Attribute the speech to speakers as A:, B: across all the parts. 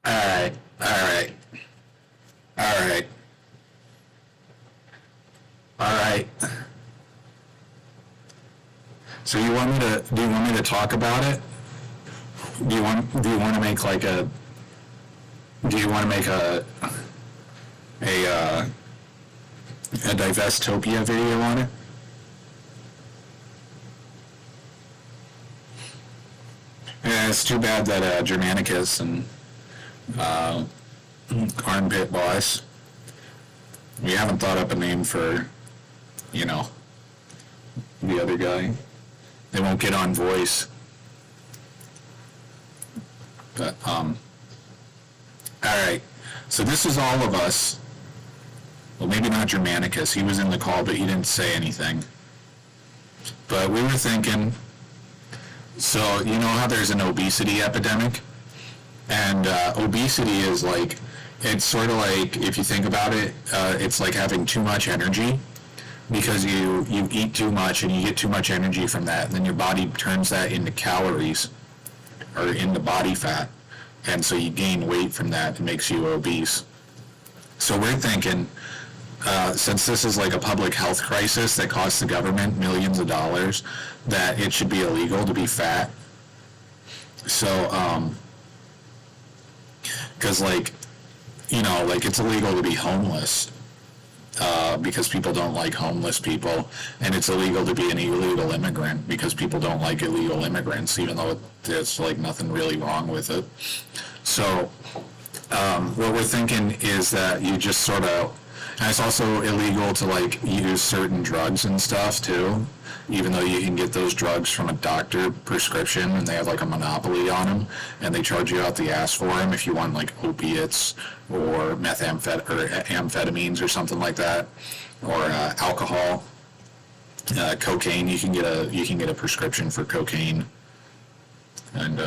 A: Alright, alright, alright, alright. So do you want me to talk about it? Do you want to make like a, do you want to make a Divestopia video on it? Yeah, it's too bad that Germanicus and Armpit Boss, we haven't thought up a name for, you know, the other guy. They won't get on voice. But, alright. So this is all of us. Well, maybe not Germanicus. He was in the call, but he didn't say anything. But we were thinking, so you know how there's an obesity epidemic? And obesity is like, it's sort of like, if you think about it, it's like having too much energy, because you eat too much and you get too much energy from that, and then your body turns that into calories or into body fat, and so you gain weight from that. It makes you obese. So we're thinking, since this is like a public health crisis that costs the government millions of dollars, that it should be illegal to be fat. So because like, you know, like it's illegal to be homeless, because people don't like homeless people, and it's illegal to be an illegal immigrant because people don't like illegal immigrants, even though there's like nothing really wrong with it. So what we're thinking is that you just sort of, and it's also illegal to like use certain drugs and stuff too, even though you can get those drugs from a doctor prescription, and they have like a monopoly on them, and they charge you out the ass for them if you want like opiates or amphetamines or something like that, or alcohol, cocaine. You can get a prescription for cocaine and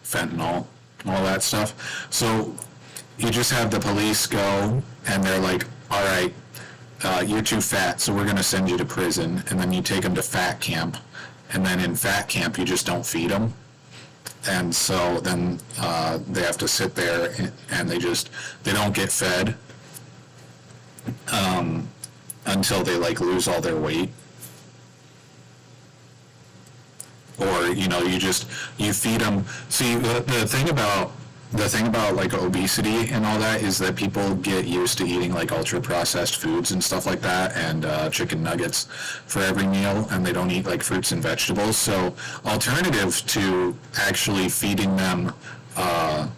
A: fentanyl, all that stuff. So you just have the police go, and they're like, all right, you're too fat, so we're going to send you to prison. And then you take them to fat camp, and then in fat camp you just don't feed them. And so then they have to sit there, and they don't get fed until they like lose all their weight. Or, you know, you feed them. See, the thing about like obesity and all that is that people get used to eating like ultra processed foods and stuff like that, and chicken nuggets for every meal, and they don't eat like fruits and vegetables. So alternative to actually feeding them, or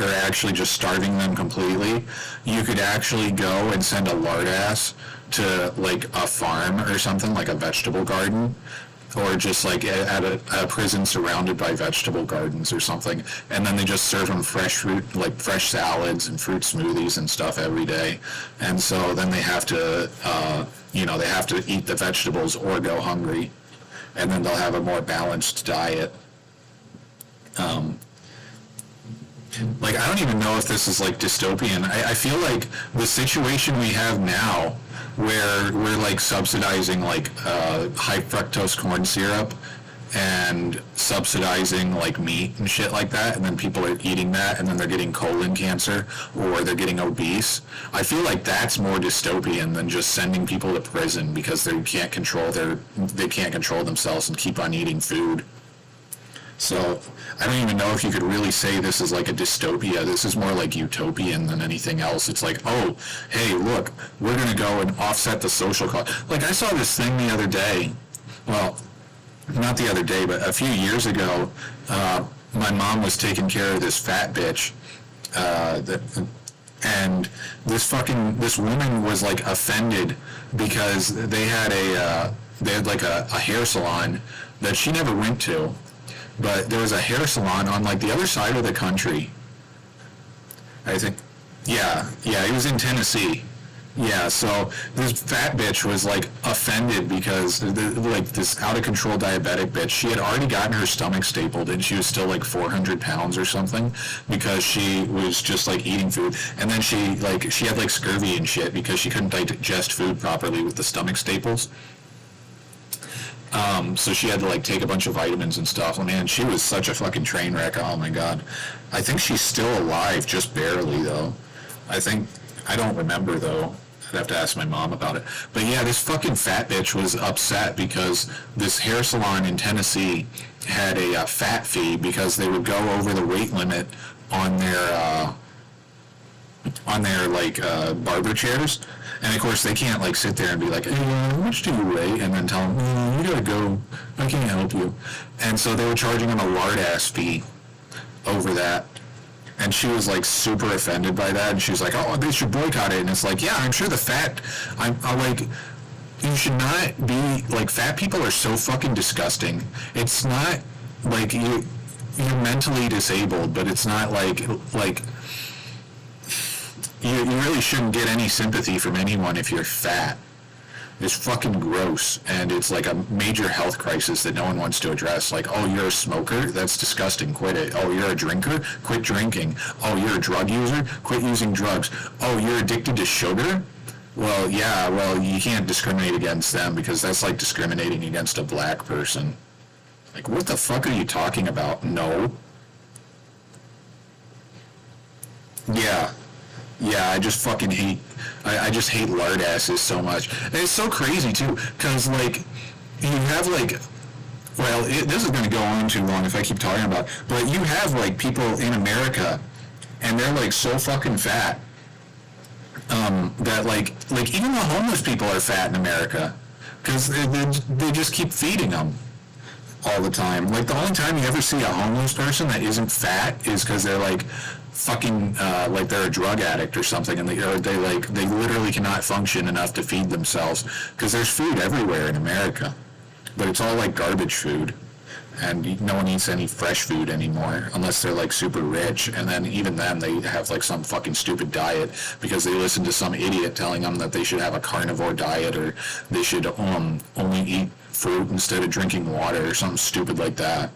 A: actually just starving them completely, you could actually go and send a lard ass to like a farm or something, like a vegetable garden, or just like at a prison surrounded by vegetable gardens or something, and then they just serve them fresh fruit, like fresh salads and fruit smoothies and stuff every day. And so then they have to, they have to eat the vegetables or go hungry, and then they'll have a more balanced diet. Like, I don't even know if this is like dystopian. I feel like the situation we have now, where we're like subsidizing like high fructose corn syrup and subsidizing like meat and shit like that, and then people are eating that, and then they're getting colon cancer or they're getting obese. I feel like that's more dystopian than just sending people to prison because they can't control themselves and keep on eating food. So I don't even know if you could really say this is like a dystopia. This is more like utopian than anything else. It's like, oh, hey, look, we're going to go and offset the social cost. Like, I saw this thing the other day. Well, not the other day, but a few years ago, my mom was taking care of this fat bitch, and this woman was like offended because they had like a hair salon that she never went to. But there was a hair salon on like the other side of the country, I think. Yeah, it was in Tennessee. Yeah, so this fat bitch was like offended because like this out of control diabetic bitch, she had already gotten her stomach stapled, and she was still like 400 pounds or something because she was just like eating food. And then she had like scurvy and shit because she couldn't digest food properly with the stomach staples. So she had to like take a bunch of vitamins and stuff. And man, she was such a fucking train wreck. Oh my god. I think she's still alive, just barely though. I don't remember though. I'd have to ask my mom about it. But yeah, this fucking fat bitch was upset because this hair salon in Tennessee had a fat fee because they would go over the weight limit on their like barber chairs. And of course they can't like sit there and be like, hey, how much do you weigh? And then tell them, you gotta go, I can't help you. And so they were charging them a lard ass fee over that. And she was like super offended by that, and she was like, oh, they should boycott it. And it's like, yeah, I'm sure the fat, I'm like, you should not be, like, fat people are so fucking disgusting. It's not like you're mentally disabled, but it's not like you really shouldn't get any sympathy from anyone if you're fat. It's fucking gross, and it's like a major health crisis that no one wants to address. Like, oh, you're a smoker? That's disgusting. Quit it. Oh, you're a drinker? Quit drinking. Oh, you're a drug user? Quit using drugs. Oh, you're addicted to sugar? Well, yeah, well, you can't discriminate against them because that's like discriminating against a black person. Like, what the fuck are you talking about? No. Yeah, I just fucking hate, I just hate lard asses so much. And it's so crazy, too, because, like, you have, like, well, this is going to go on too long if I keep talking about it, but you have, like, people in America, and they're, like, so fucking fat, that, like, even the homeless people are fat in America, because they just keep feeding them all the time. Like, the only time you ever see a homeless person that isn't fat is because they're, like, fucking like they're a drug addict or something, and they literally cannot function enough to feed themselves because there's food everywhere in America, but it's all like garbage food, and no one eats any fresh food anymore unless they're like super rich, and then even then they have like some fucking stupid diet because they listen to some idiot telling them that they should have a carnivore diet or they should only eat fruit instead of drinking water or something stupid like that.